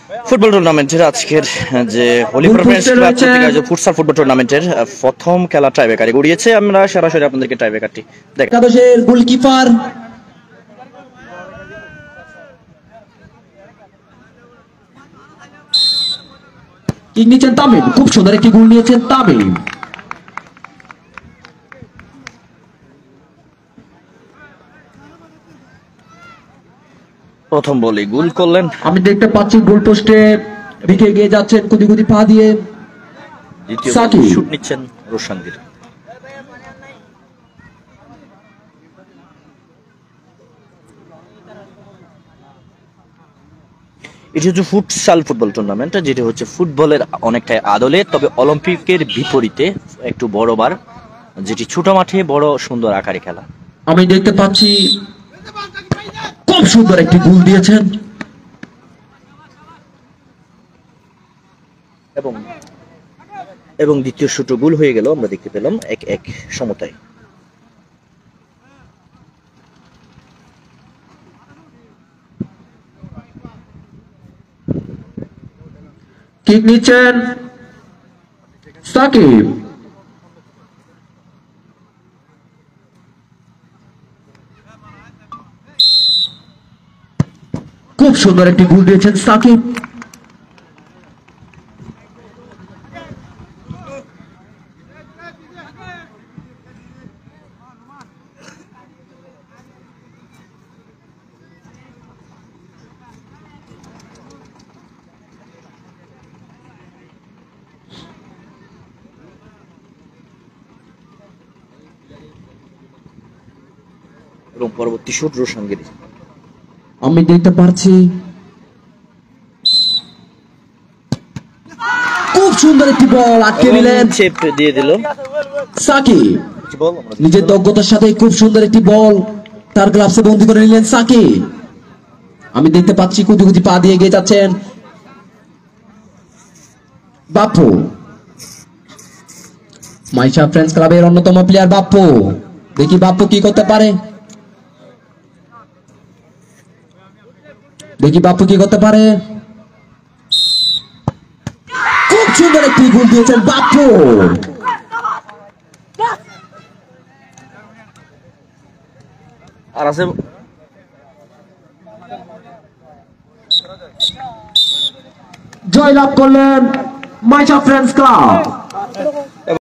Football টুর্নামেন্টের আজকের যে হোলি প্রেফারেন্স ক্লাব কর্তৃক আয়োজিত ফুটসাল ফুটবল টুর্নামেন্টের প্রথম খেলা টাইব্রেকারে গড়িয়েছে। আমরা সরাসরি আপনাদেরকে টাইব্রেকারটি দেখ একাদশের গোলকিপার কিক নিয়েছেন তামিম, খুব সুন্দর একটি গোল নিয়েছেন তামিম। প্রথম বলে গোল করলেন। আমি দেখতে পাচ্ছি গোল পোস্টে দিকে এগিয়ে যাচ্ছেন কুদি কুদি পা দিয়ে দ্বিতীয় সাকিব। শুট নিচ্ছেন রোশানগীর। এটি হচ্ছে ফুটসাল ফুটবল টুর্নামেন্ট, যেটি হচ্ছে ফুটবলের অনেকটাই আদলে, তবে অলিম্পিকের বিপরীতে একটু বড় বার, যেটি ছোট মাঠে বড় সুন্দর আকারে খেলা। আমি দেখতে পাচ্ছি খুব সুন্দর একটি গোল দিয়েছেন এবং দ্বিতীয় শুট গোল হয়ে গেল। আমরা দেখতে পেলাম 1-1 সমতায়। কিক নিচ্ছেন সাকিব। খুব সুন্দর একটি গোল দিয়েছেন সাকিব। এবং পরবর্তী শুট রোশানগীর। আমি দেখতে পাচ্ছি খুব সুন্দর একটি বল আটকে নিলেন, চেপ দিয়ে দিল সাকিব। নিজের দক্ষতার সাথে খুব সুন্দর একটি বল তার গ্লাভসে বন্দি করে নিলেন সাকিব। আমি দেখতে পাচ্ছি কুদি কুদি পা দিয়ে এগিয়ে যাচ্ছেন বাপ্পু। মাইশা ফ্রেন্ডস ক্লাবের অন্যতম প্লেয়ার বাপ্পু। দেখি বাপ্পু কি করতে পারে, দেখি বাপ্পু কি করতে পারে। খুব সুন্দর একটি গোল দিয়েছেন বাপ্পু। আর আছে জয়লাভ করলেন মাইশা ফ্রেন্ডস ক্লাব।